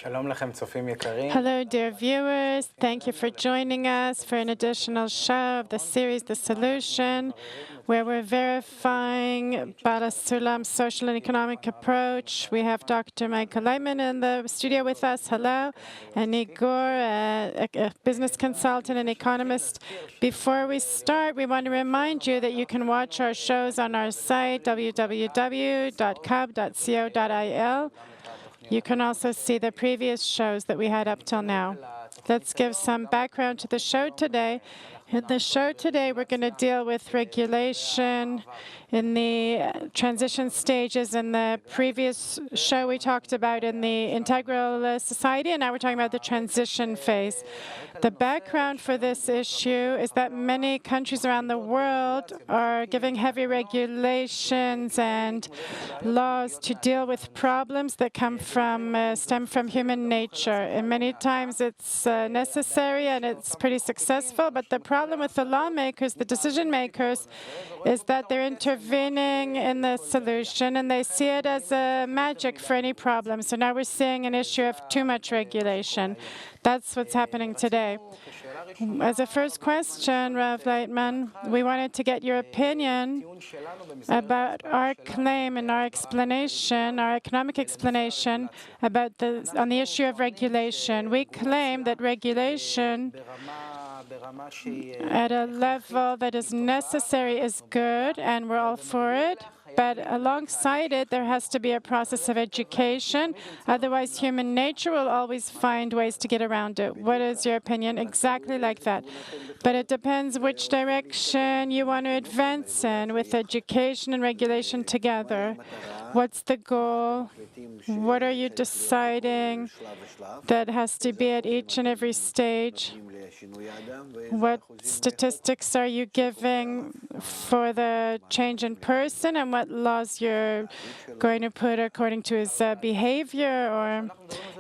Hello, dear viewers. Thank you for joining us for an additional show of the series, The Solution, where we're verifying Kabbalist Sulam's social and economic approach. We have Dr. Michael Laitman in the studio with us. Hello. And Igor, a business consultant and economist. Before we start, we want to remind you that you can watch our shows on our site, www.kab.co.il. You can also see the previous shows that we had up till now. Let's give some background to the show today. In the show today, we're going to deal with regulation in the transition stages. In the previous show, we talked about in the integral society, and now we're talking about the transition phase. The background for this issue is that many countries around the world are giving heavy regulations and laws to deal with problems that stem from human nature. And many times it's necessary and it's pretty successful, but the problem with the lawmakers, the decision makers, is that they're intervening in the solution and they see it as a magic for any problem. So now we're seeing an issue of too much regulation. That's what's happening today. As a first question, Rav Laitman, we wanted to get your opinion about our claim and our explanation, our economic explanation on the issue of regulation. We claim that regulation at a level that is necessary is good, and we're all for it. But alongside it, there has to be a process of education. Otherwise, human nature will always find ways to get around it. What is your opinion? Exactly like that. But it depends which direction you want to advance in with education and regulation together. What's the goal? What are you deciding that has to be at each and every stage? What statistics are you giving for the change in person, and what laws you're going to put according to his behavior? Or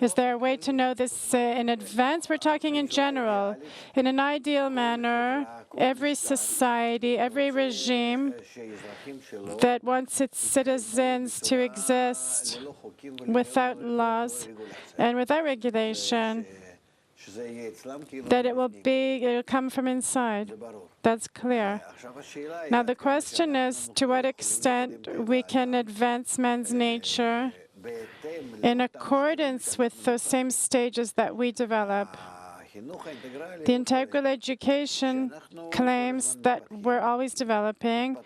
is there a way to know this in advance? We're talking in general. In an ideal manner, every society, every regime that wants its citizens to exist without laws and without regulation, that it'll come from inside. That's clear. Now the question is, to what extent we can advance man's nature in accordance with those same stages that we develop. The integral education claims that we're always developing.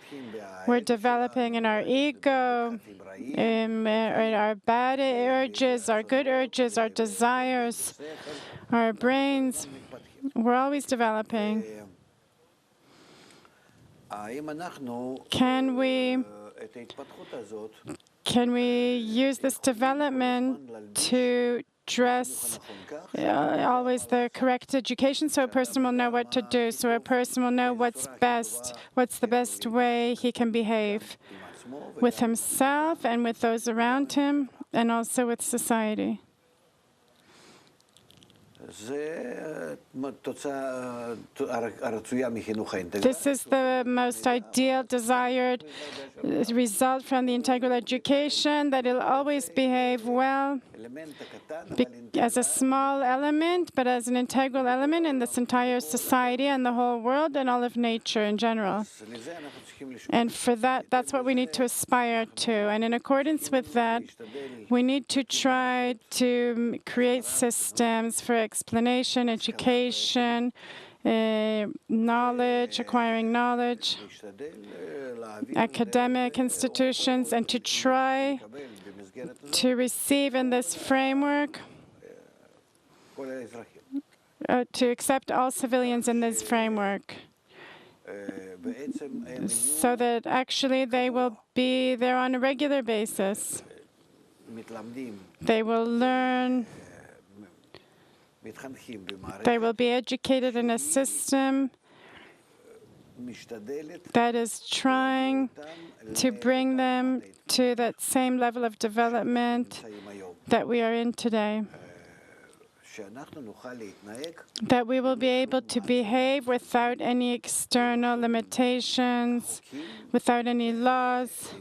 We're developing in our ego, in our bad urges, our good urges, our desires, our brains. We're always developing. Can we use this development to address always the correct education, so a person will know what to do, so a person will know what's the best way he can behave with himself and with those around him, and also with society? This is the most ideal, desired result from the integral education, that it'll always behave well as a small element, but as an integral element in this entire society and the whole world and all of nature in general. And for that, that's what we need to aspire to. And in accordance with that, we need to try to create systems for explanation, education, knowledge, acquiring knowledge, academic institutions, and to try to receive in this framework, to accept all civilians in this framework, so that actually they will be there on a regular basis. They will learn. They will be educated in a system that is trying to bring them to that same level of development that we are in today. That we will be able to behave without any external limitations, without any laws,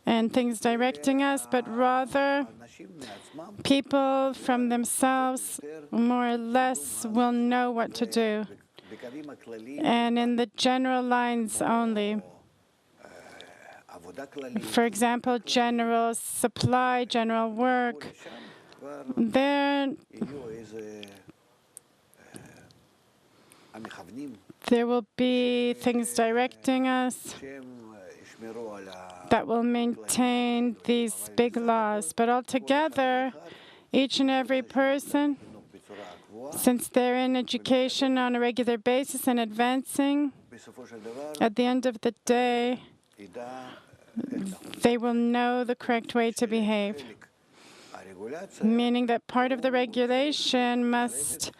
and things directing us, but rather people from themselves more or less will know what to do. And in the general lines only. For example, general supply, general work, there will be things directing us that will maintain these big laws. But altogether, each and every person, since they're in education on a regular basis and advancing, at the end of the day, they will know the correct way to behave. Meaning that part of the regulation must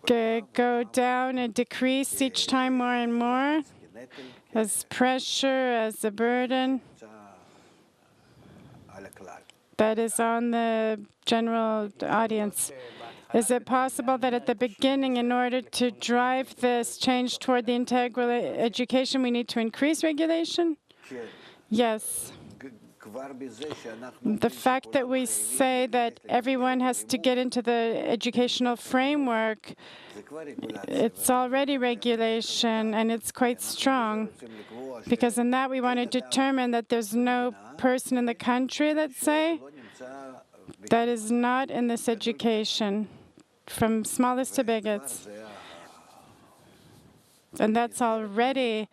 go down and decrease each time more and more as pressure, as a burden that is on the general audience. Is it possible that at the beginning, in order to drive this change toward the integral education, we need to increase regulation? Yes. The fact that we say that everyone has to get into the educational framework, it's already regulation, and it's quite strong. Because in that, we want to determine that there's no person in the country, let's say, that is not in this education, from smallest to biggest. And that's already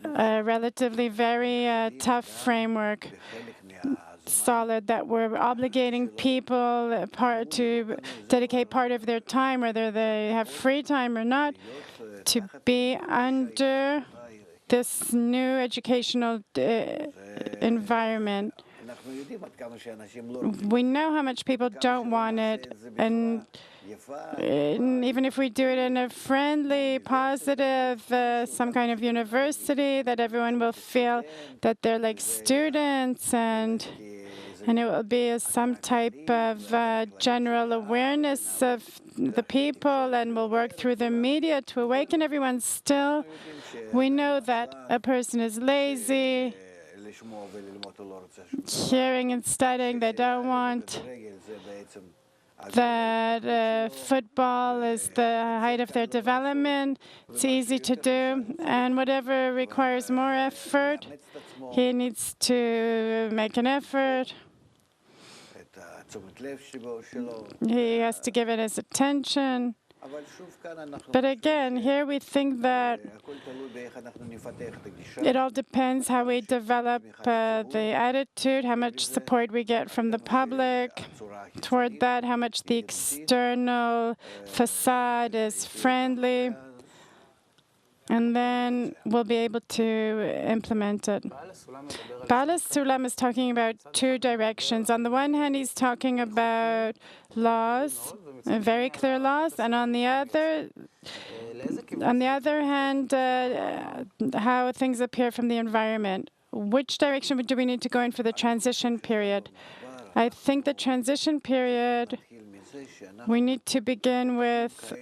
a relatively very tough framework, solid, that we're obligating people to dedicate part of their time, whether they have free time or not, to be under this new educational environment. We know how much people don't want it, and even if we do it in a friendly, positive, some kind of university, that everyone will feel that they're like students, and it will be some type of general awareness of the people, and we'll work through the media to awaken everyone. Still, we know that a person is lazy, hearing and studying, they don't want, that football is the height of their development. It's easy to do, and whatever requires more effort, he needs to make an effort. He has to give it his attention. But again, here we think that it all depends how we develop the attitude, how much support we get from the public toward that, how much the external facade is friendly, and then we'll be able to implement it. Kabbalist Sulam is talking about two directions. On the one hand, he's talking about laws, very clear laws, and on the other hand, how things appear from the environment. Which direction do we need to go in for the transition period? I think the transition period, we need to begin with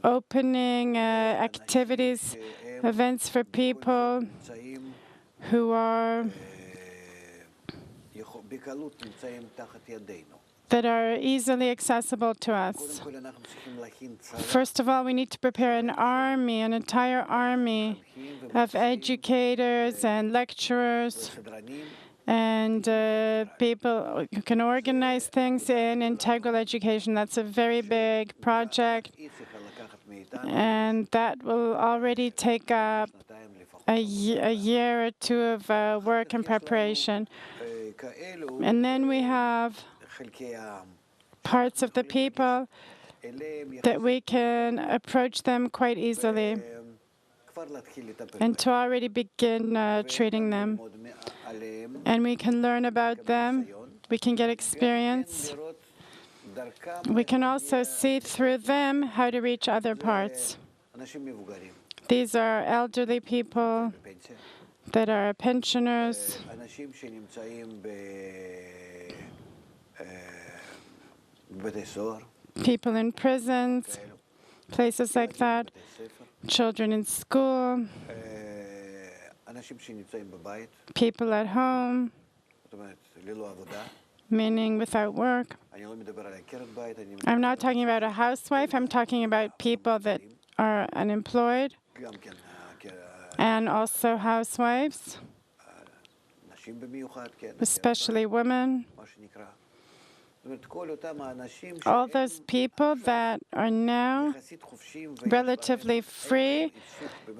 opening activities, events for people who are that are easily accessible to us. First of all, we need to prepare an army, an entire army of educators and lecturers and people who can organize things in integral education. That's a very big project, and that will already take up a year or two of work and preparation. And then we have parts of the people that we can approach them quite easily and to already begin treating them. And we can learn about them. We can get experience. We can also see through them how to reach other parts. These are elderly people that are pensioners, people in prisons, places like that, children in school. people at home, meaning without work. I'm not talking about a housewife, I'm talking about people that are unemployed and also housewives, especially women. All those people that are now relatively free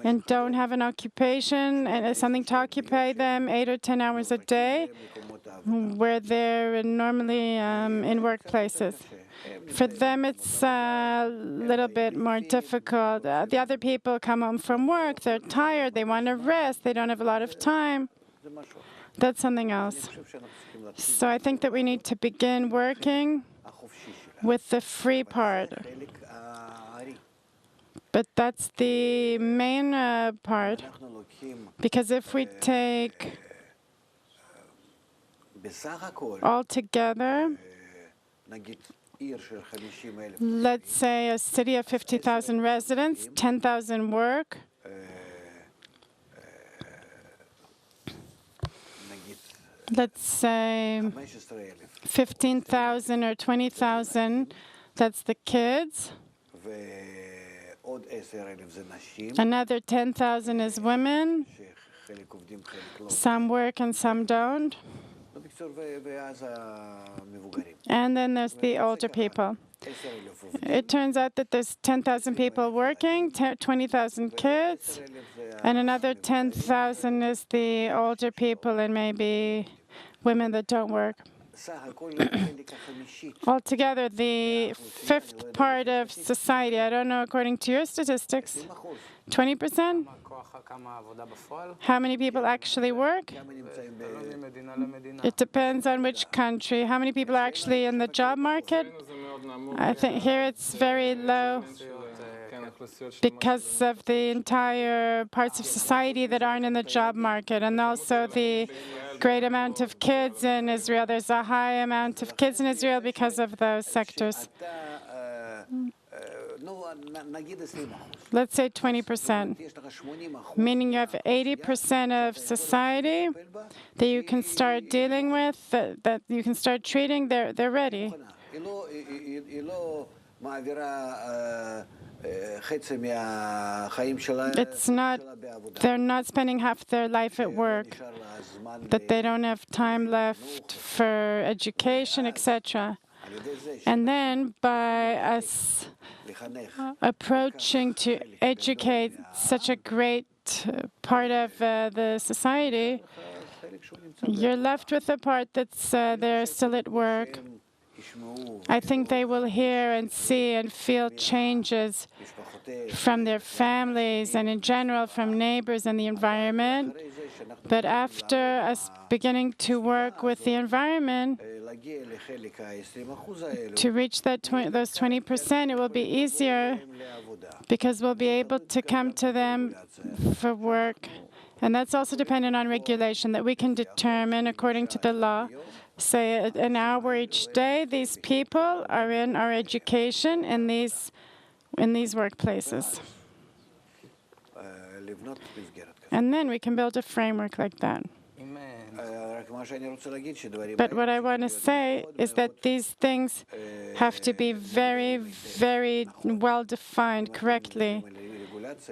and don't have an occupation and something to occupy them 8 or 10 hours a day, where they're normally in workplaces. For them, it's a little bit more difficult. The other people come home from work, they're tired, they want to rest, they don't have a lot of time. That's something else. So I think that we need to begin working with the free part. But that's the main part, because if we take all together, let's say a city of 50,000 residents, 10,000 work, let's say 15,000 or 20,000, that's the kids. Another 10,000 is women. Some work and some don't. And then there's the older people. It turns out that there's 10,000 people working, 20,000 kids, and another 10,000 is the older people and maybe women that don't work. Altogether, the fifth part of society, I don't know, according to your statistics, 20%? How many people actually work? It depends on which country. How many people are actually in the job market? I think here it's very low because of the entire parts of society that aren't in the job market, and also the great amount of kids in Israel. There's a high amount of kids in Israel because of those sectors. Let's say 20%, meaning you have 80% of society that you can start dealing with, that you can start treating, they're ready. It's not, they're not spending half their life at work, that they don't have time left for education, etc. And then by us approaching to educate such a great part of the society, you're left with the part that's they're still at work. I think they will hear and see and feel changes from their families and in general from neighbors and the environment. But after us beginning to work with the environment, to reach that those 20%, it will be easier because we'll be able to come to them for work. And that's also dependent on regulation, that we can determine according to the law, say an hour each day, these people are in our education in these workplaces. And then we can build a framework like that. But what I want to say is that these things have to be very, very well defined correctly.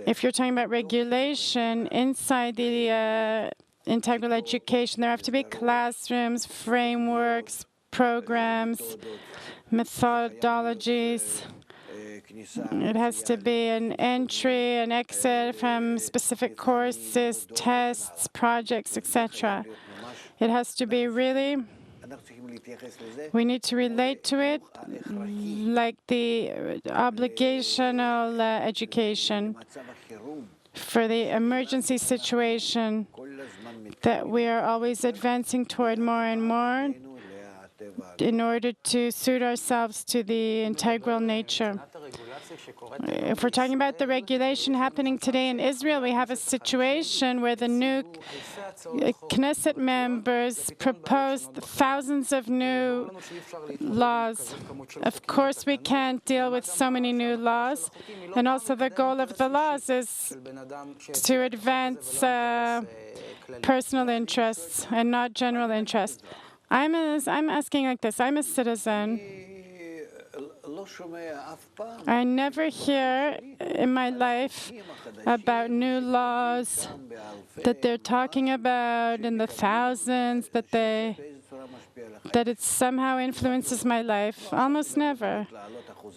If you're talking about regulation inside the integral education, there have to be classrooms, frameworks, programs, methodologies. It has to be an entry, an exit from specific courses, tests, projects, etc. It has to be really, we need to relate to it like the obligational education for the emergency situation that we are always advancing toward more and more in order to suit ourselves to the integral nature. If we're talking about the regulation happening today in Israel, we have a situation where the new Knesset members proposed thousands of new laws. Of course, we can't deal with so many new laws, and also the goal of the laws is to advance personal interests and not general interests. I'm asking like this. I'm a citizen. I never hear in my life about new laws that they're talking about in the thousands, that it somehow influences my life. Almost never.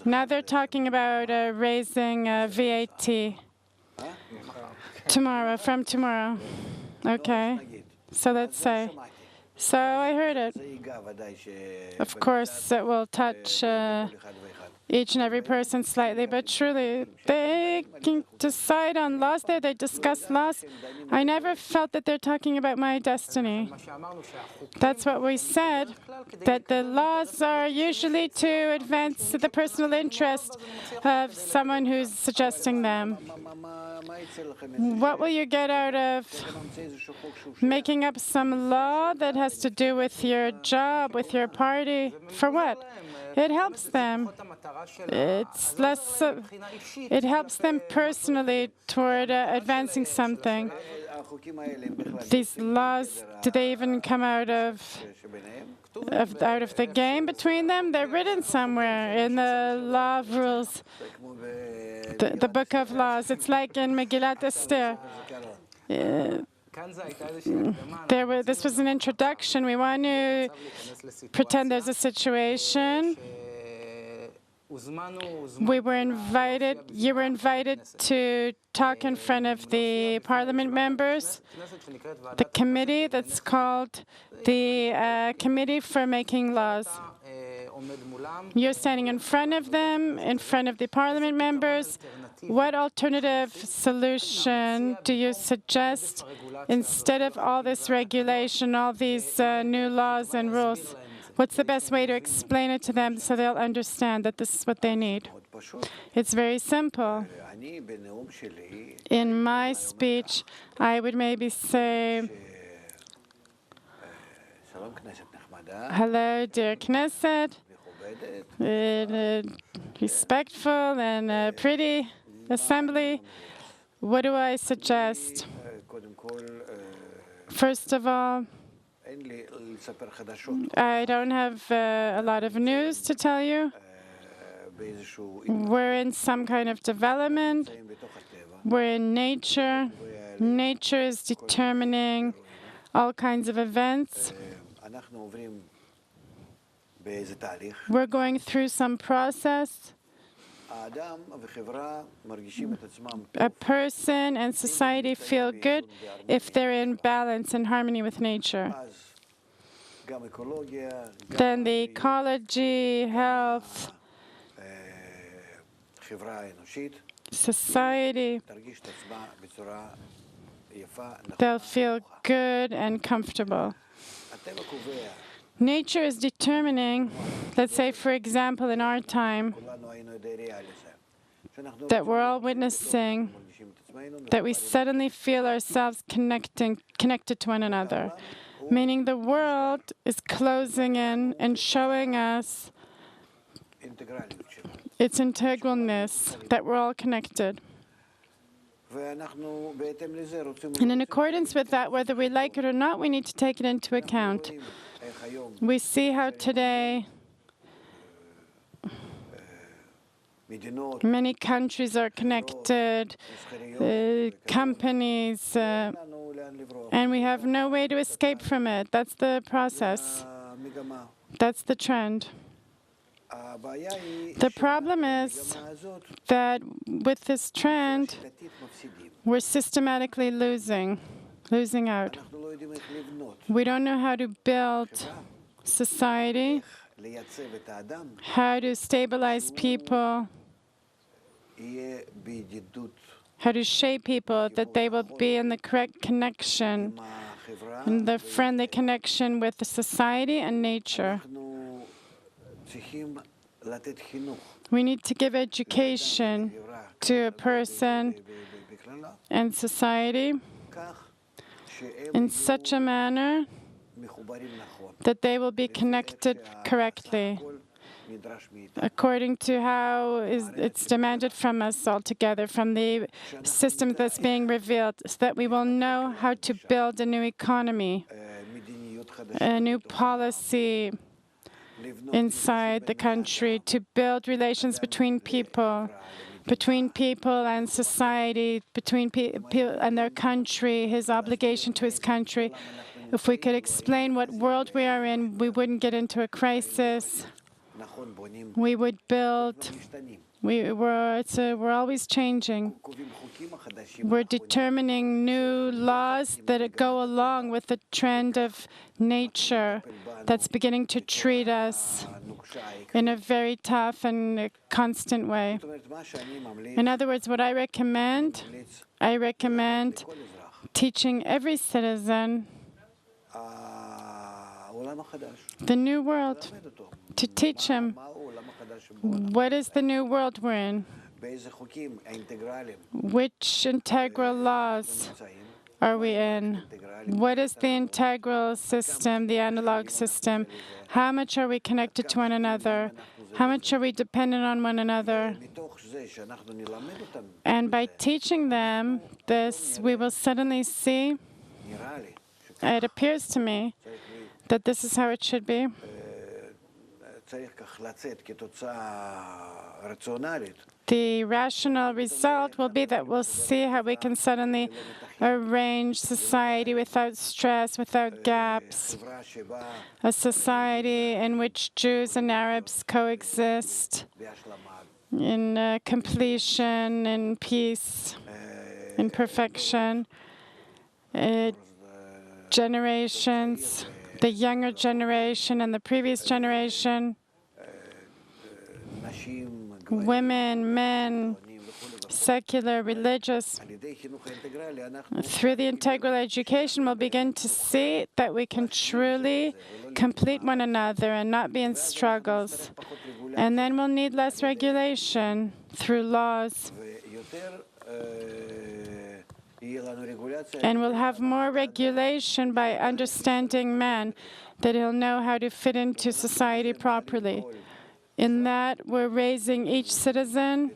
Now they're talking about raising VAT from tomorrow. Okay, so let's say. So I heard it. Of course, it will touch each and every person slightly, but truly, they can decide on laws there, they discuss laws. I never felt that they're talking about my destiny. That's what we said, that the laws are usually to advance the personal interest of someone who's suggesting them. What will you get out of making up some law that has to do with your job, with your party? For what? It helps them. It's less. It helps them personally toward advancing something. These laws, do they even come out of the game between them? They're written somewhere in the law of rules, the book of laws. It's like in Megillat Esther. This was an introduction. We want to pretend there's a situation. You were invited to talk in front of the parliament members, the committee that's called the Committee for Making Laws. You're standing in front of them, in front of the parliament members. What alternative solution do you suggest instead of all this regulation, all these new laws and rules? What's the best way to explain it to them so they'll understand that this is what they need? It's very simple. In my speech, I would maybe say, hello, dear Knesset, respectful and pretty assembly. What do I suggest? First of all, I don't have a lot of news to tell you. We're in some kind of development. We're in nature. Nature is determining all kinds of events. We're going through some process. A person and society feel good if they're in balance and harmony with nature. Then the ecology, health, society, they'll feel good and comfortable. Nature is determining, let's say, for example, in our time, that we're all witnessing, that we suddenly feel ourselves connected to one another, meaning the world is closing in and showing us its integralness, that we're all connected. And in accordance with that, whether we like it or not, we need to take it into account. We see how today many countries are connected, companies, and we have no way to escape from it. That's the process. That's the trend. The problem is that with this trend, we're systematically losing out. We don't know how to build society, how to stabilize people, how to shape people that they will be in the correct connection, in the friendly connection with the society and nature. We need to give education to a person and society in such a manner that they will be connected correctly, according to how it's demanded from us altogether, from the system that's being revealed, so that we will know how to build a new economy, a new policy inside the country, to build relations between people and society, between people and their country, his obligation to his country. If we could explain what world we are in, we wouldn't get into a crisis. We would build. We're always changing. We're determining new laws that go along with the trend of nature that's beginning to treat us in a very tough and constant way. In other words, what I recommend teaching every citizen the new world, to teach him what is the new world we're in, which integral laws are we in, what is the integral system, the analog system, how much are we connected to one another, how much are we dependent on one another. And by teaching them this, we will suddenly see, it appears to me, that this is how it should be. The rational result will be that we'll see how we can suddenly arrange society without stress, without gaps, a society in which Jews and Arabs coexist in completion, in peace, in perfection. Generations, the younger generation and the previous generation, women, men, secular, religious, through the integral education, we'll begin to see that we can truly complete one another and not be in struggles. And then we'll need less regulation through laws. And we'll have more regulation by understanding man, that he'll know how to fit into society properly. In that, we're raising each citizen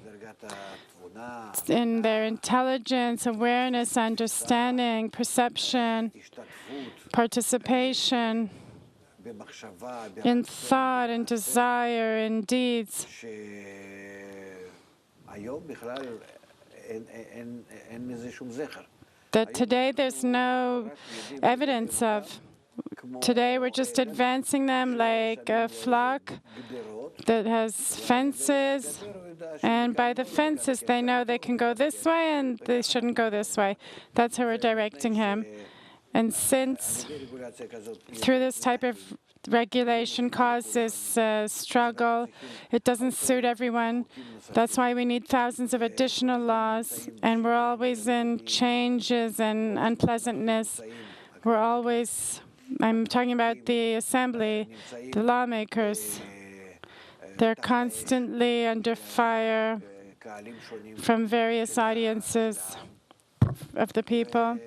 in their intelligence, awareness, understanding, perception, participation, in thought and desire, in deeds. That today there's no evidence of. Today we're just advancing them like a flock that has fences, and by the fences they know they can go this way and they shouldn't go this way. That's how we're directing him. And since through this type of regulation causes struggle, it doesn't suit everyone. That's why we need thousands of additional laws, and we're always in changes and unpleasantness. We're always, I'm talking about the assembly, the lawmakers. They're constantly under fire from various audiences of the people.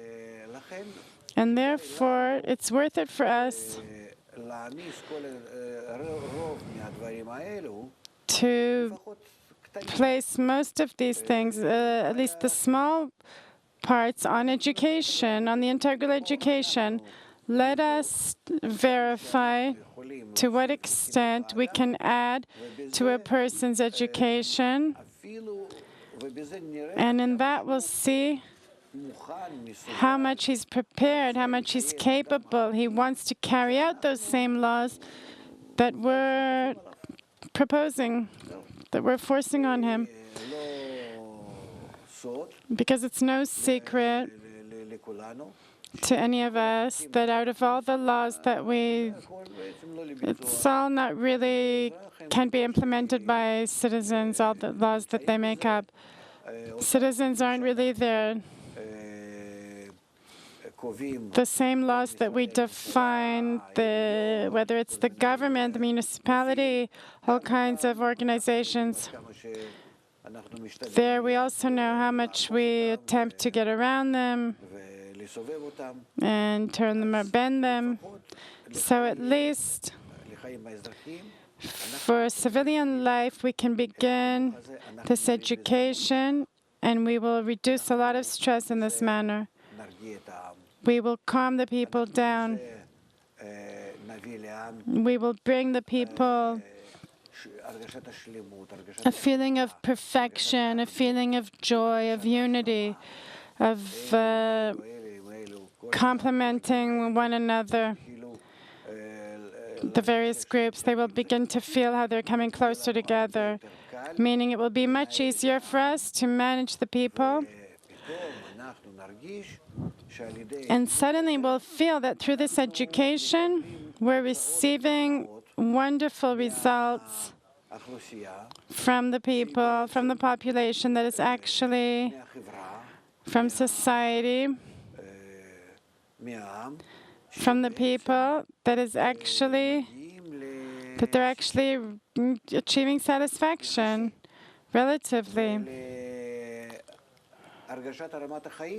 And therefore, it's worth it for us to place most of these things, at least the small parts, on education, on the integral education. Let us verify to what extent we can add to a person's education, and in that we'll see how much he's prepared, how much he's capable. He wants to carry out those same laws that we're proposing, that we're forcing on him. Because it's no secret to any of us that out of all the laws that it's all not really can be implemented by citizens, all the laws that they make up. Citizens aren't really there. the same laws that we define, whether it's the government, the municipality, all kinds of organizations. There we also know how much we attempt to get around them and turn them or bend them. So at least for civilian life, we can begin this education, and we will reduce a lot of stress in this manner. We will calm the people down. We will bring the people a feeling of perfection, a feeling of joy, of unity, of complementing one another. The various groups, they will begin to feel how they're coming closer together, meaning it will be much easier for us to manage the people. And suddenly we'll feel that through this education, we're receiving wonderful results from the people, from the population that is actually from society, from the people that is actually, that they're actually achieving satisfaction relatively,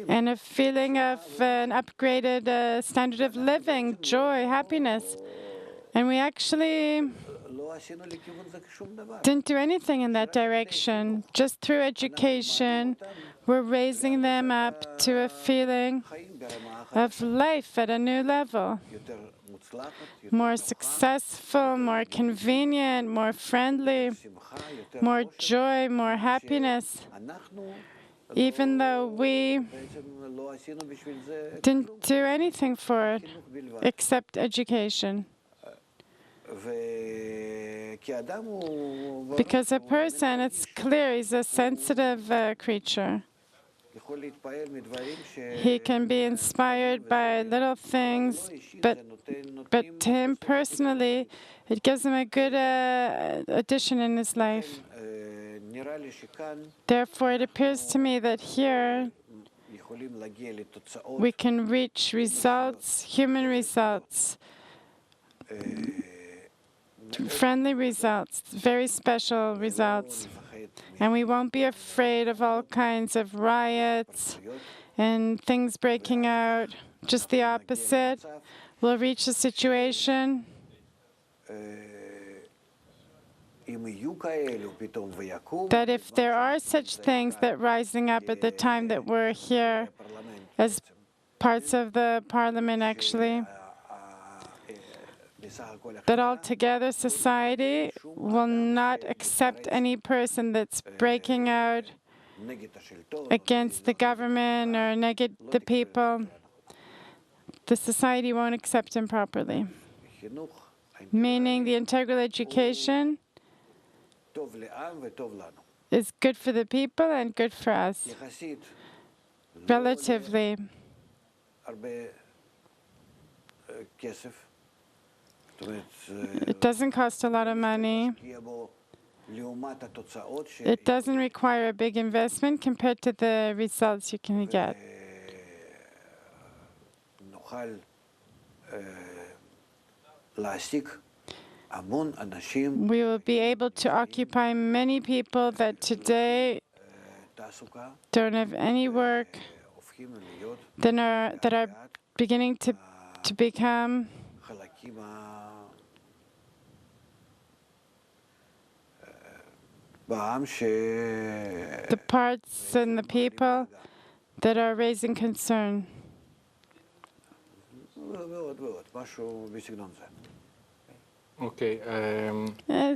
and a feeling of an upgraded standard of living, joy, happiness. And we actually didn't do anything in that direction. Just through education, we're raising them up to a feeling of life at a new level, more successful, more convenient, more friendly, more joy, more happiness, even though we didn't do anything for it except education. Because a person, it's clear, he's a sensitive creature. He can be inspired by little things, but to him personally, it gives him a good addition in his life. Therefore, it appears to me that here we can reach results, human results, friendly results, very special results. And we won't be afraid of all kinds of riots and things breaking out. Just the opposite. We'll reach a situation that if there are such things that rising up at the time that we're here as parts of the parliament, actually, that altogether society will not accept any person that's breaking out against the government or negative the people. The society won't accept him properly. Meaning the integral education is good for the people and good for us. Relatively, it doesn't cost a lot of money. It doesn't require a big investment compared to the results you can get. We will be able to occupy many people that today don't have any work, that are beginning to become the parts and the people that are raising concern. Okay.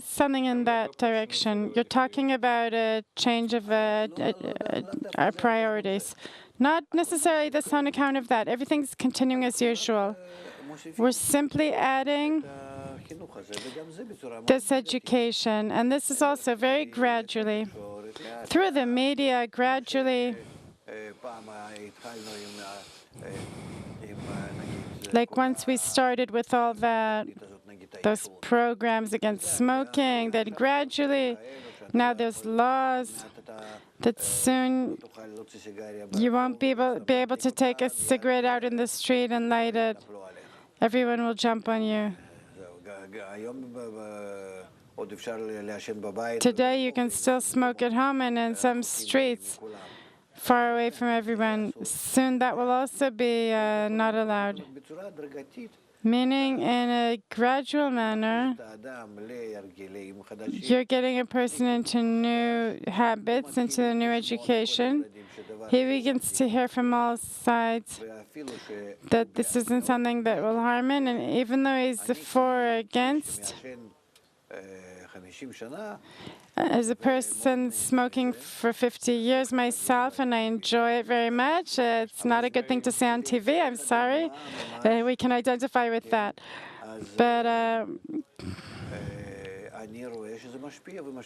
Something in that direction. You're talking about a change of our priorities. Not necessarily this on account of that. Everything's continuing as usual. We're simply adding this education, and this is also very gradually, through the media, gradually. Like once we started with all those programs against smoking, that gradually, now there's laws that soon you won't be able to take a cigarette out in the street and light it. Everyone will jump on you. Today you can still smoke at home and in some streets far away from everyone. Soon that will also be not allowed. Meaning, in a gradual manner, you're getting a person into new habits, into a new education. He begins to hear from all sides that this isn't something that will harm him, and even though he's for or against, as a person smoking for 50 years myself, and I enjoy it very much, it's not a good thing to say on TV, I'm sorry. We can identify with that. But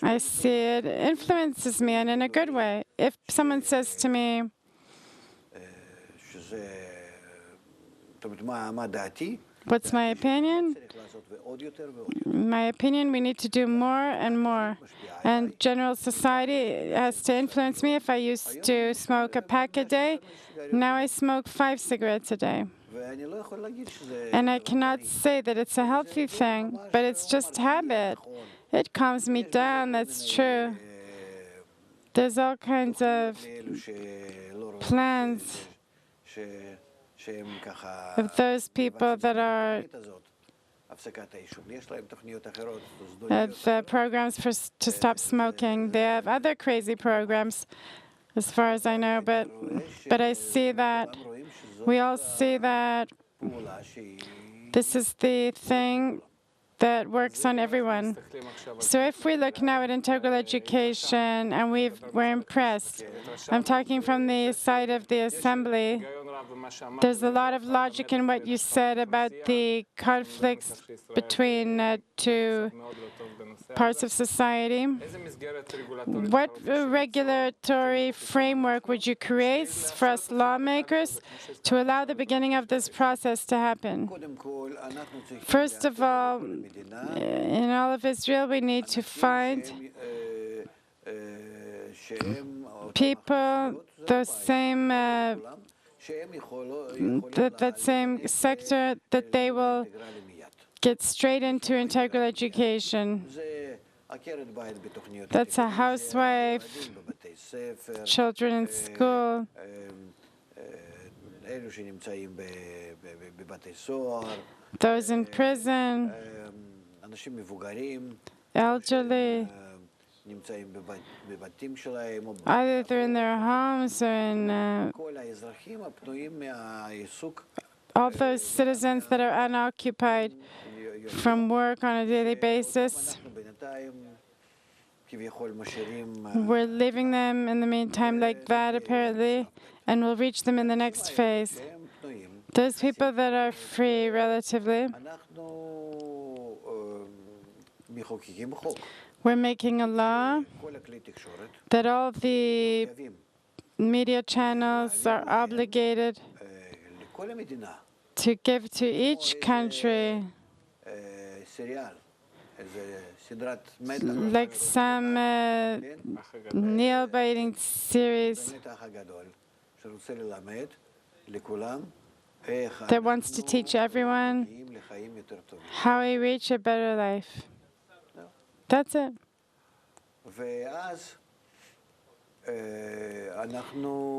I see it influences me, and in a good way. If someone says to me, what's my opinion? My opinion, we need to do more and more. And general society has to influence me. If I used to smoke a pack a day, now I smoke 5 cigarettes a day. And I cannot say that it's a healthy thing, but it's just habit. It calms me down, that's true. There's all kinds of plans of those people that are programs to stop smoking. They have other crazy programs, as far as I know, but I see that, we all see that this is the thing that works on everyone. So if we look now at integral education, and we're impressed, I'm talking from the side of the assembly, there's a lot of logic in what you said about the conflicts between two parts of society. What regulatory framework would you create for us lawmakers to allow the beginning of this process to happen? First of all, in all of Israel, we need to find people, the same that same sector, that they will get straight into integral education. That's a housewife, children in school, those in prison, elderly, either they're in their homes or in all those citizens that are unoccupied from work on a daily basis. We're leaving them in the meantime like that, apparently, and we'll reach them in the next phase. Those people that are free, relatively, we're making a law that all the media channels are obligated to give to each country like some nail-biting series that wants to teach everyone how we reach a better life. That's it.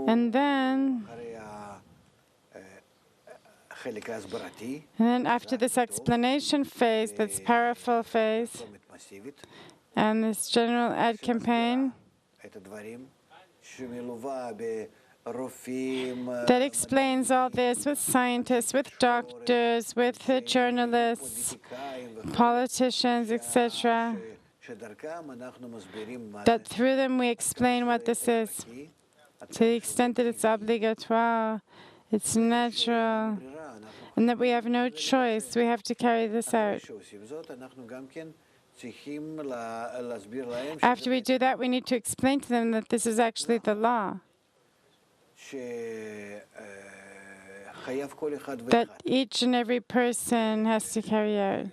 And then after this explanation phase, that's powerful phase, and this general ad campaign that explains all this with scientists, with doctors, with journalists, politicians, etc., that through them we explain what this is, to the extent that it's obligatoire, it's natural, and that we have no choice, we have to carry this out. After we do that, we need to explain to them that this is actually the law, that each and every person has to carry out.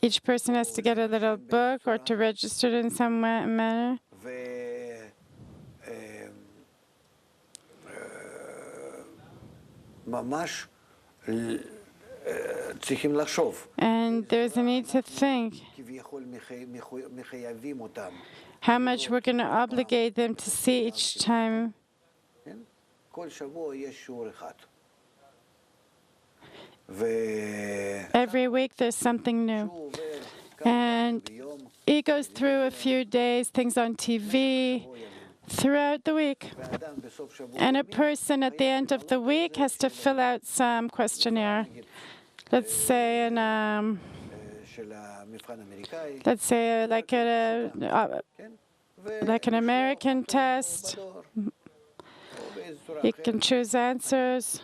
Each person has to get a little book or to register it in some manner. And there's a need to think how much we're going to obligate them to see each time. Every week there's something new. And he goes through a few days, things on TV, throughout the week. And a person at the end of the week has to fill out some questionnaire. Let's say like an American test. You can choose answers.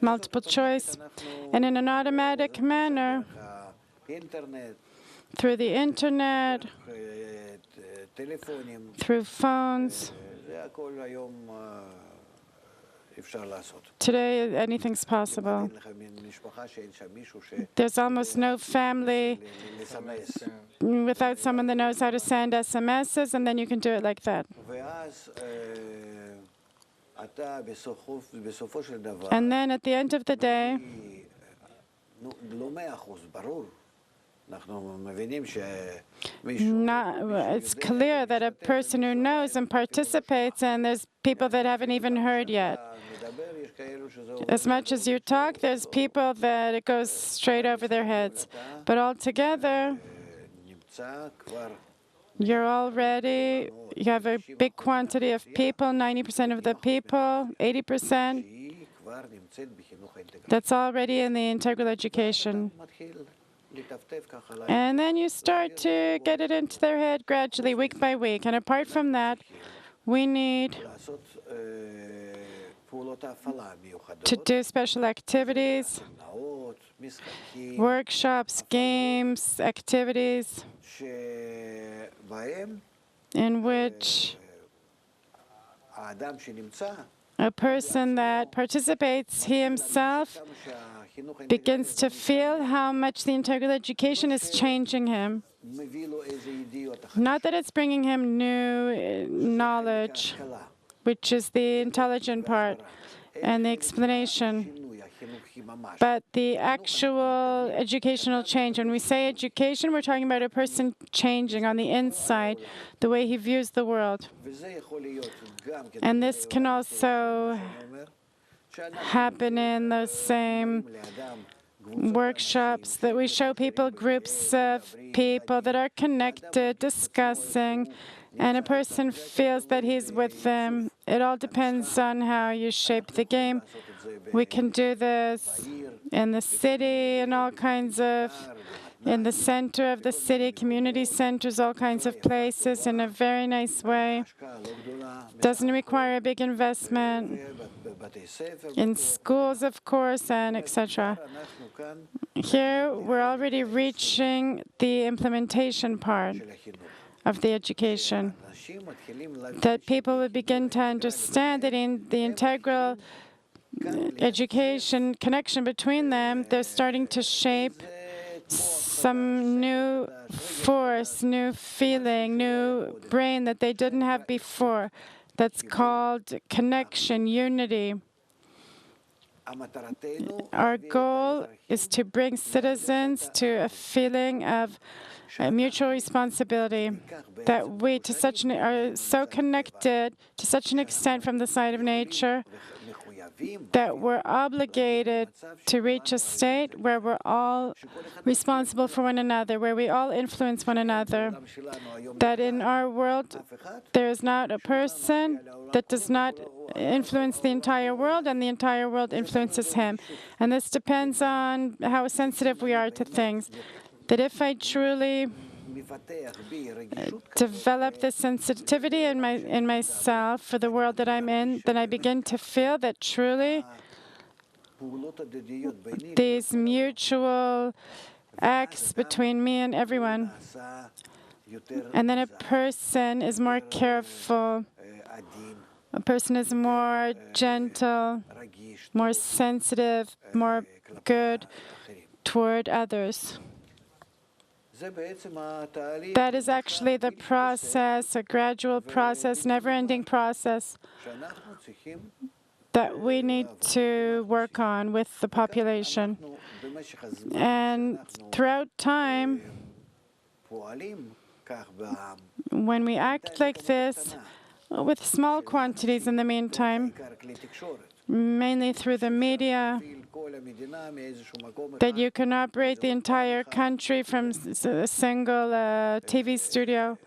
Multiple choice. And in an automatic manner, through the internet, through phones. Today, anything's possible. There's almost no family without someone that knows how to send SMSs, and then you can do it like that. And then at the end of the day, it's clear that a person who knows and participates, and there's people that haven't even heard yet. As much as you talk, there's people that it goes straight over their heads. But altogether, you're already, you have a big quantity of people, 90% of the people, 80%, that's already in the integral education. And then you start to get it into their head gradually, week by week. And apart from that, we need to do special activities, workshops, games, activities, in which a person that participates, he himself begins to feel how much the integral education is changing him. Not that it's bringing him new knowledge, which is the intelligent part and the explanation, but the actual educational change. When we say education, we're talking about a person changing on the inside, the way he views the world. And this can also happen in those same workshops that we show people, groups of people that are connected, discussing, and a person feels that he's with them. It all depends on how you shape the game. We can do this in the city, in all kinds of, in the center of the city, community centers, all kinds of places, in a very nice way. Doesn't require a big investment. In schools, of course, and etc. Here, we're already reaching the implementation part of the education, that people would begin to understand that in the integral education connection between them, they're starting to shape some new force, new feeling, new brain that they didn't have before. That's called connection, unity. Our goal is to bring citizens to a feeling of mutual responsibility, that we are so connected to such an extent from the side of nature that we're obligated to reach a state where we're all responsible for one another, where we all influence one another, that in our world there is not a person that does not influence the entire world, and the entire world influences him. And this depends on how sensitive we are to things. That if I truly develop this sensitivity in myself for the world that I'm in, then I begin to feel that truly these mutual acts between me and everyone. And then a person is more careful, a person is more gentle, more sensitive, more good toward others. That is actually the process, a gradual process, never-ending process that we need to work on with the population. And throughout time, when we act like this, with small quantities in the meantime, mainly through the media, that you can operate the entire country from a single TV studio.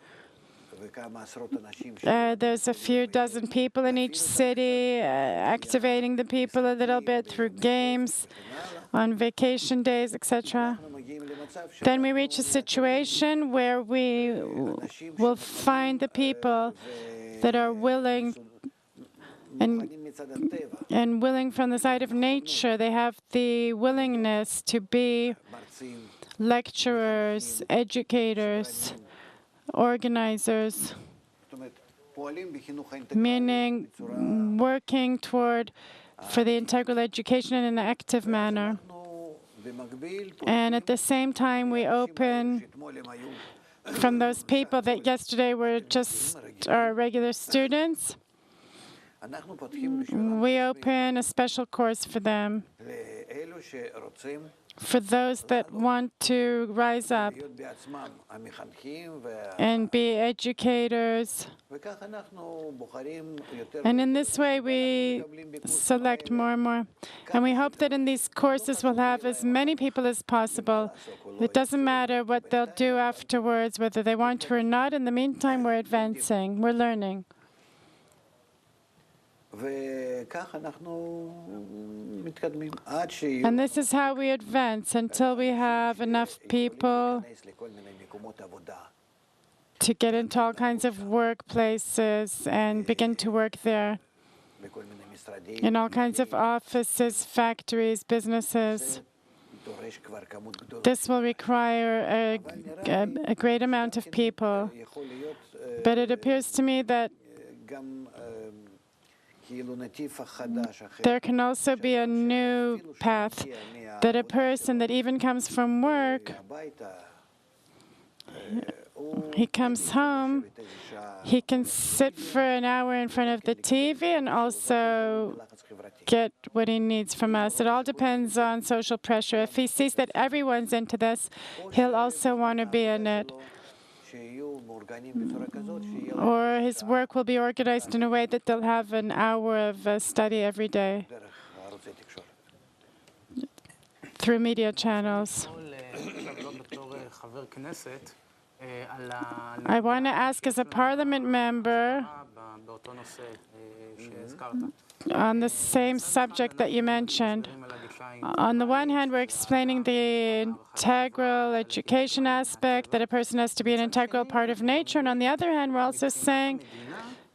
There's a few dozen people in each city, activating the people a little bit through games, on vacation days, etc. Then we reach a situation where we will find the people that are willing and willing from the side of nature. They have the willingness to be lecturers, educators, organizers, meaning working for the integral education in an active manner. And at the same time, we open from those people that yesterday were just our regular students. We open a special course for them, for those that want to rise up and be educators. And in this way, we select more and more. And we hope that in these courses, we'll have as many people as possible. It doesn't matter what they'll do afterwards, whether they want to or not. In the meantime, we're advancing, we're learning. And this is how we advance until we have enough people to get into all kinds of workplaces and begin to work there, in all kinds of offices, factories, businesses. This will require a great amount of people. But it appears to me that there can also be a new path, that a person that even comes from work, he comes home, he can sit for an hour in front of the TV and also get what he needs from us. It all depends on social pressure. If he sees that everyone's into this, he'll also want to be in it. Or his work will be organized in a way that they'll have an hour of study every day through media channels. I want to ask, as a parliament member, on the same subject that you mentioned. On the one hand, we're explaining the integral education aspect, that a person has to be an integral part of nature. And on the other hand, we're also saying,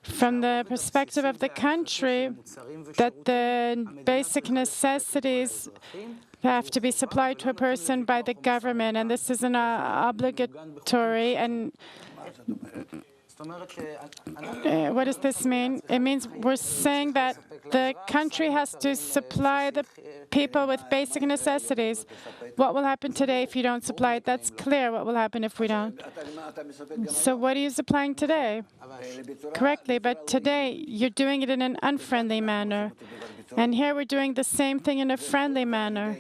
from the perspective of the country, that the basic necessities have to be supplied to a person by the government. And this is an obligatory. And what does this mean? It means we're saying that the country has to supply the people with basic necessities. What will happen today if you don't supply it? That's clear. What will happen if we don't? So what are you supplying today? Correctly, but today you're doing it in an unfriendly manner. And here we're doing the same thing in a friendly manner.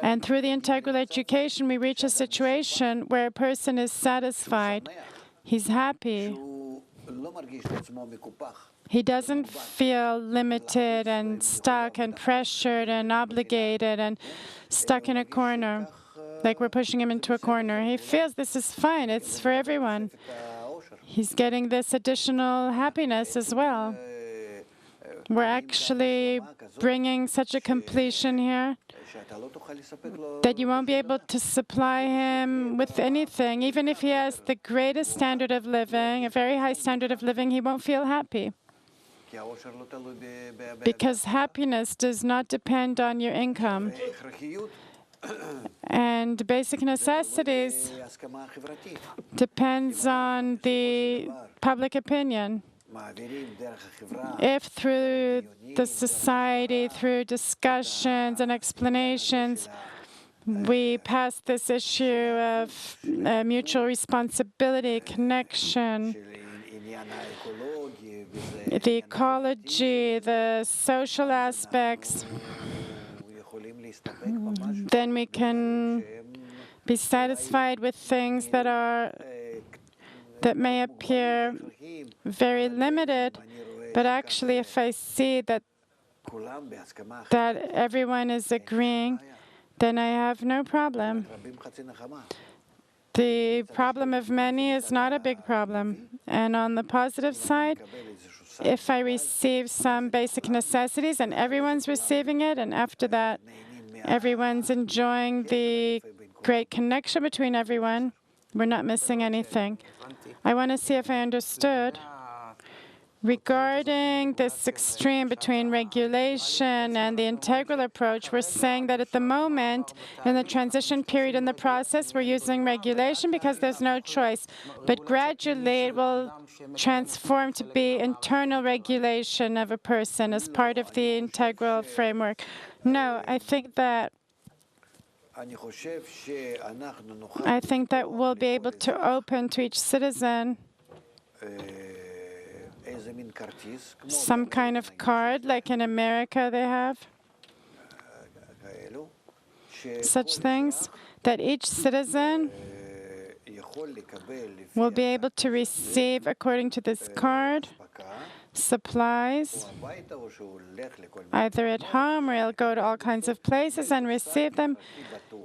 And through the integral education, we reach a situation where a person is satisfied. He's happy. He doesn't feel limited and stuck and pressured and obligated and stuck in a corner, like we're pushing him into a corner. He feels this is fine. It's for everyone. He's getting this additional happiness as well. We're actually bringing such a completion here that you won't be able to supply him with anything. Even if he has the greatest standard of living, a very high standard of living, he won't feel happy. Because happiness does not depend on your income. And basic necessities depends on the public opinion. if through the society, through discussions and explanations, we pass this issue of mutual responsibility, connection, the ecology, the social aspects, then we can be satisfied with things that may appear very limited, but actually if I see that everyone is agreeing, then I have no problem. The problem of many is not a big problem. And on the positive side, if I receive some basic necessities and everyone's receiving it, and after that, everyone's enjoying the great connection between everyone, we're not missing anything. I want to see if I understood. Regarding this extreme between regulation and the integral approach, we're saying that at the moment, in the transition period in the process, we're using regulation because there's no choice. But gradually, it will transform to be internal regulation of a person as part of the integral framework. No, I think that we'll be able to open to each citizen some kind of card, like in America they have such things, that each citizen will be able to receive, according to this card, supplies, either at home or he'll go to all kinds of places and receive them.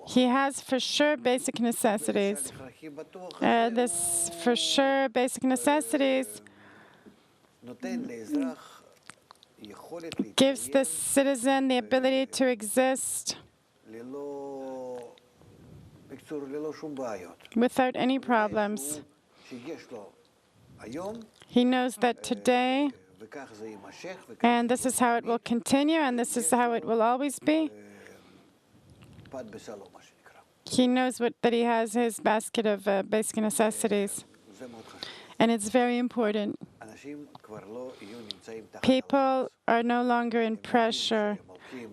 He has for sure basic necessities. This for sure basic necessities gives the citizen the ability to exist without any problems. He knows that today, and this is how it will continue, and this is how it will always be. He knows that he has his basket of basic necessities, and it's very important. People are no longer in pressure.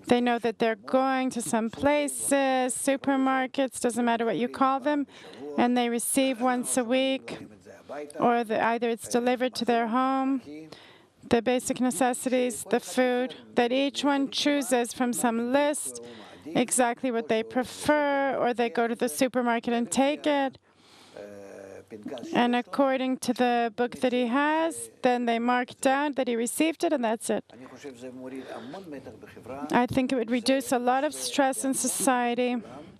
They know that they're going to some places, supermarkets, doesn't matter what you call them, and they receive once a week, or either it's delivered to their home, the basic necessities, the food, that each one chooses from some list exactly what they prefer, or they go to the supermarket and take it. And according to the book that he has, then they mark down that he received it, and that's it. I think it would reduce a lot of stress in society,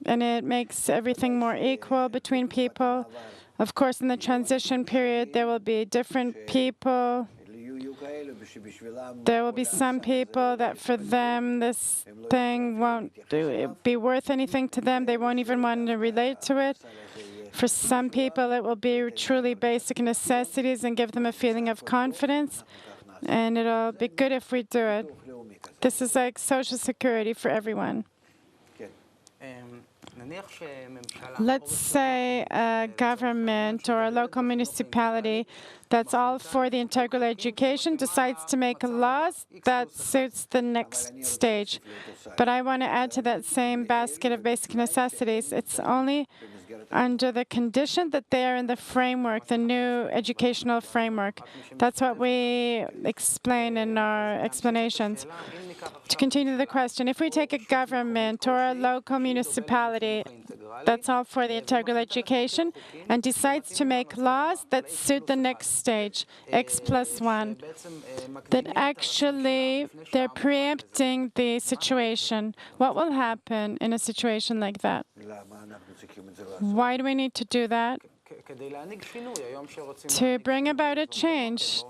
and it makes everything more equal between people. Of course, in the transition period, there will be different people. There will be some people that for them this thing won't be worth anything to them. They won't even want to relate to it. For some people, it will be truly basic necessities and give them a feeling of confidence. And it'll be good if we do it. This is like Social Security for everyone. Let's say a government or a local municipality that's all for the integral education decides to make laws that suits the next stage. But I want to add to that same basket of basic necessities. It's only under the condition that they are in the framework, the new educational framework. That's what we explain in our explanations. To continue the question, if we take a government or a local municipality that's all for the integral education and decides to make laws that suit the next stage, X+1, that actually they're preempting the situation. What will happen in a situation like that? Why do we need to do that? To bring about a change.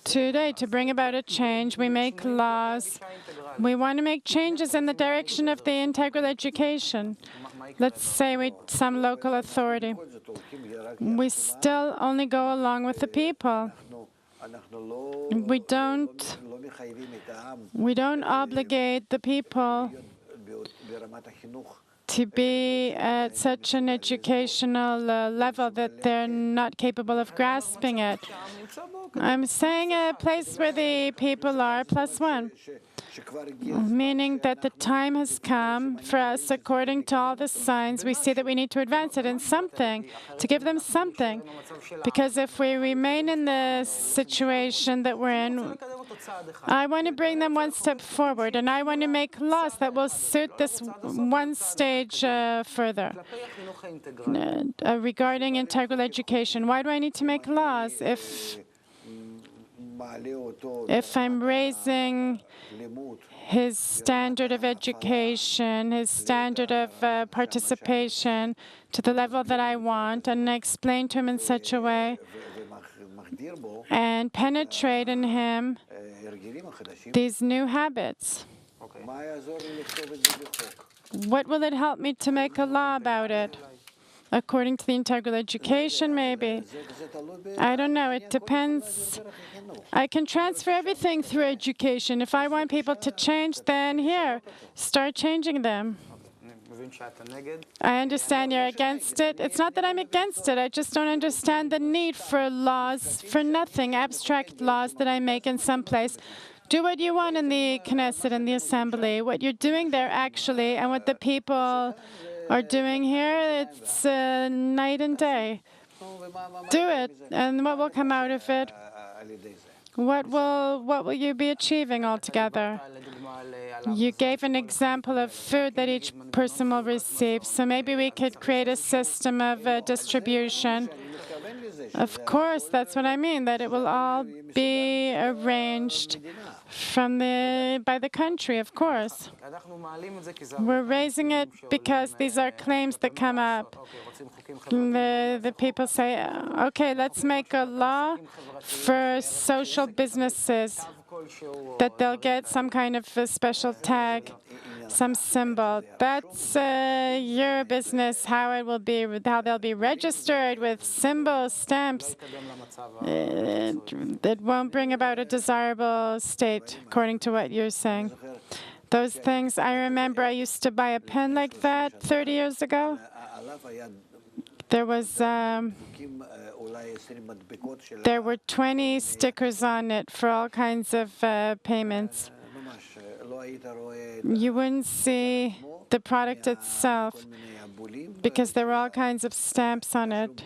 Today, to bring about a change, we make laws. We want to make changes in the direction of the integral education. Let's say some local authority. We still only go along with the people. We don't obligate the people to be at such an educational level that they're not capable of grasping it. I'm saying a place where the people are +1, meaning that the time has come for us, according to all the signs, we see that we need to advance it in something, to give them something. Because if we remain in the situation that we're in, I want to bring them one step forward, and I want to make laws that will suit this one stage further. Regarding integral education, why do I need to make laws if I'm raising his standard of education, his standard of participation to the level that I want, and I explain to him in such a way and penetrate in him these new habits? What will it help me to make a law about it? According to the integral education, maybe. I don't know. It depends. I can transfer everything through education. If I want people to change, then here, start changing them. I understand you're against it. It's not that I'm against it. I just don't understand the need for laws for nothing, abstract laws that I make in some place. Do what you want in the Knesset, in the assembly. What you're doing there, actually, and what the people are doing here, it's night and day. Do it, and what will come out of it? What will you be achieving altogether? You gave an example of food that each person will receive, so maybe we could create a system of distribution. Of course, that's what I mean, that it will all be arranged by the country, of course. We're raising it because these are claims that come up. The people say, okay, let's make a law for social businesses, that they'll get some kind of a special tag, some symbol. That's your business, how they'll be registered with symbols, stamps. It won't bring about a desirable state, according to what you're saying. Those things, I remember I used to buy a pen like that 30 years ago. There were 20 stickers on it for all kinds of payments. You wouldn't see the product itself because there were all kinds of stamps on it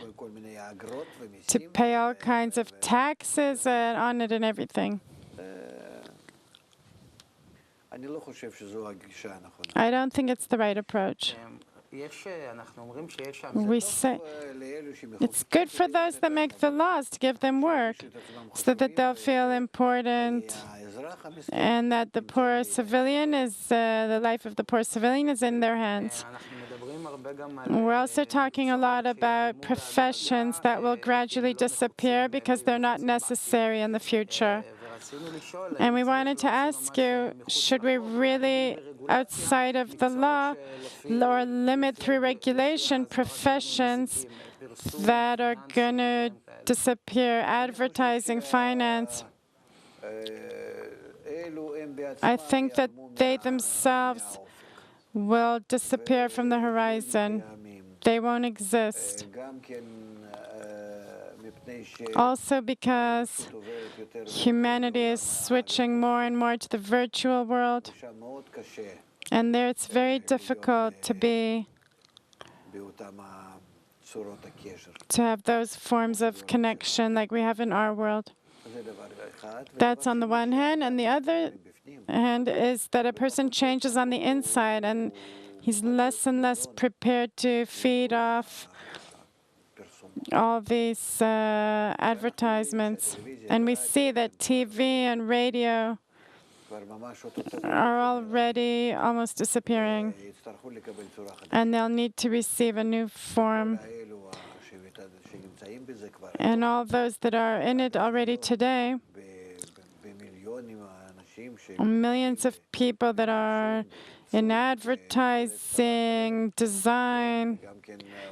to pay all kinds of taxes on it and everything. I don't think it's the right approach. We say it's good for those that make the laws to give them work so that they'll feel important and that the poor civilian the life of the poor civilian is in their hands. We're also talking a lot about professions that will gradually disappear because they're not necessary in the future. And we wanted to ask you, should we really, outside of the law, or limit through regulation professions that are going to disappear? Advertising, finance. I think that they themselves will disappear from the horizon. They won't exist. Also because humanity is switching more and more to the virtual world. And there it's very difficult to have those forms of connection like we have in our world. That's on the one hand, and the other hand is that a person changes on the inside and he's less and less prepared to feed off all these advertisements. And we see that TV and radio are already almost disappearing. And they'll need to receive a new form. And all those that are in it already today, millions of people that are in advertising, design,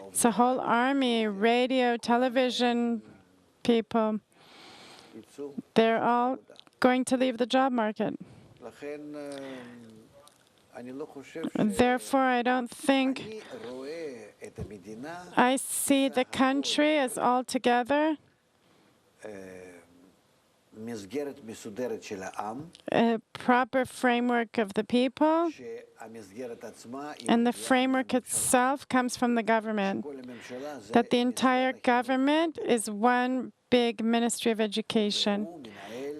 it's a whole army, radio, television people. They're all going to leave the job market. Therefore, I don't think I see the country as altogether a proper framework of the people, and the framework itself comes from the government, that the entire government is one big Ministry of Education,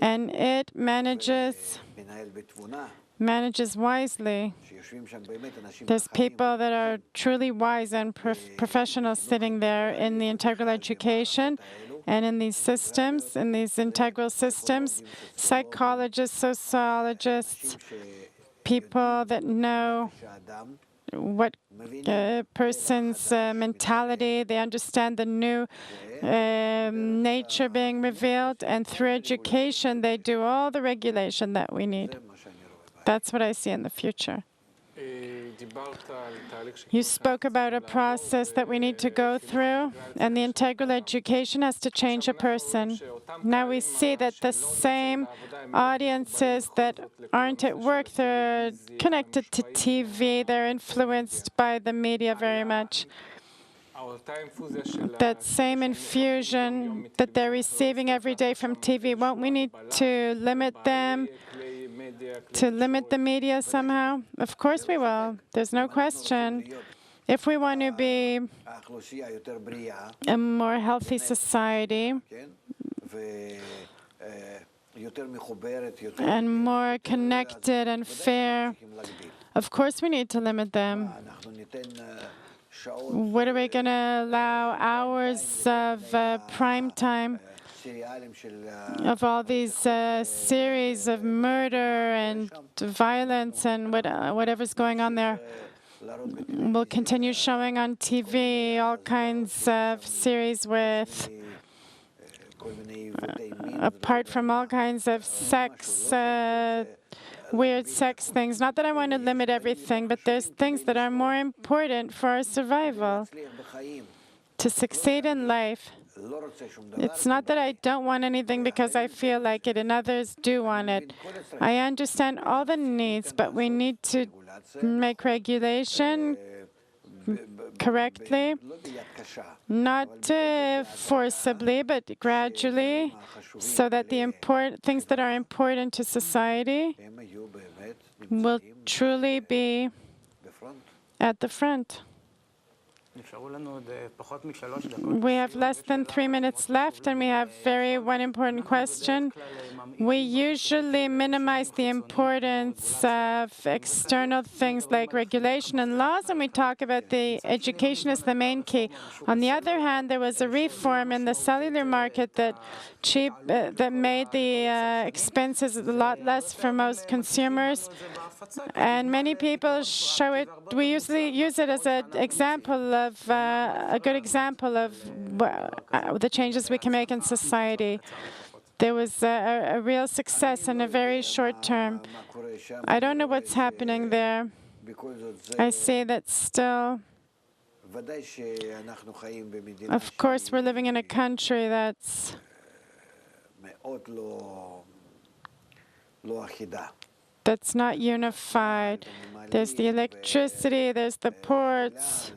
and it manages wisely. There's people that are truly wise and professionals sitting there in the integral education and in these systems, in these integral systems, psychologists, sociologists, people that know what person's mentality, they understand the new nature being revealed, and through education they do all the regulation that we need. That's what I see in the future. You spoke about a process that we need to go through, and the integral education has to change a person. Now we see that the same audiences that aren't at work, they're connected to TV, they're influenced by the media very much. That same infusion that they're receiving every day from TV, won't we need to limit them, to limit the media somehow? Of course we will. There's no question. If we want to be a more healthy society and more connected and fair, of course we need to limit them. What are we going to allow? Hours of prime time of all these series of murder and violence and whatever's going on there. We'll continue showing on TV all kinds of series with, apart from all kinds of sex, weird sex things. Not that I want to limit everything, but there's things that are more important for our survival. To succeed in life, it's not that I don't want anything because I feel like it and others do want it. I understand all the needs, but we need to make regulation correctly, not forcibly, but gradually, so that the things that are important to society will truly be at the front. We have less than 3 minutes left, and we have one important question. We usually minimize the importance of external things like regulation and laws, and we talk about the education as the main key. On the other hand, there was a reform in the cellular market that made the expenses a lot less for most consumers, and many people show it. We usually use it as an example of a good example of the changes we can make in society. There was a real success in a very short term. I don't know what's happening there. I see that still. Of course, we're living in a country that's not unified. There's the electricity, there's the ports,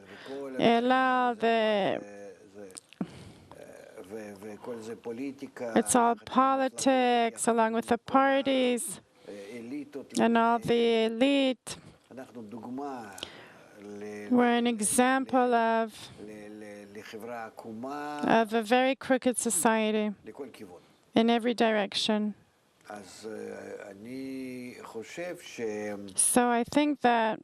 it's all politics, along with the parties and all the elite. We're an example of a very crooked society in every direction. So I think that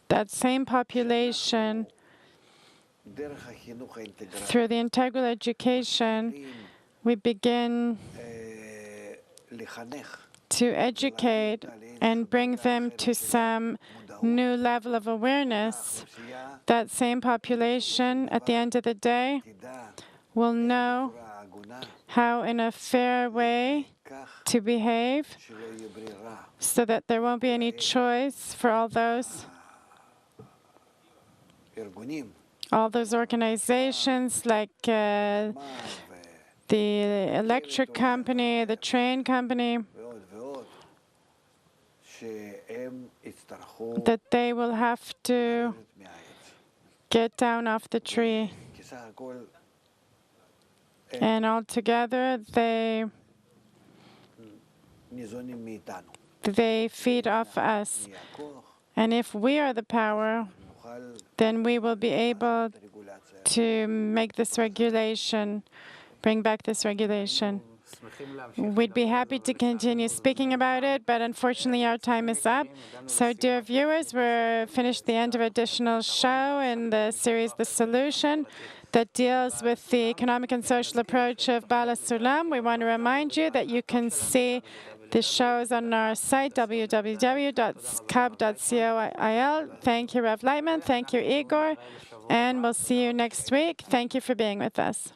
that same population, through the integral education, we begin to educate and bring them to some new level of awareness. That same population, at the end of the day, will know how, in a fair way, to behave, so that there won't be any choice for all those organizations like the the electric company, the train company, that they will have to get down off the tree. And altogether, they feed off us. And if we are the power, then we will be able to make this regulation, bring back this regulation. We'd be happy to continue speaking about it, but unfortunately our time is up. So, dear viewers, we're finished the end of additional show in the series The Solution that deals with the economic and social approach of Bala Sulam. We want to remind you that you can see the shows on our site, www.kab.coil. Thank you, Rav Laitman. Thank you, Igor. And we'll see you next week. Thank you for being with us.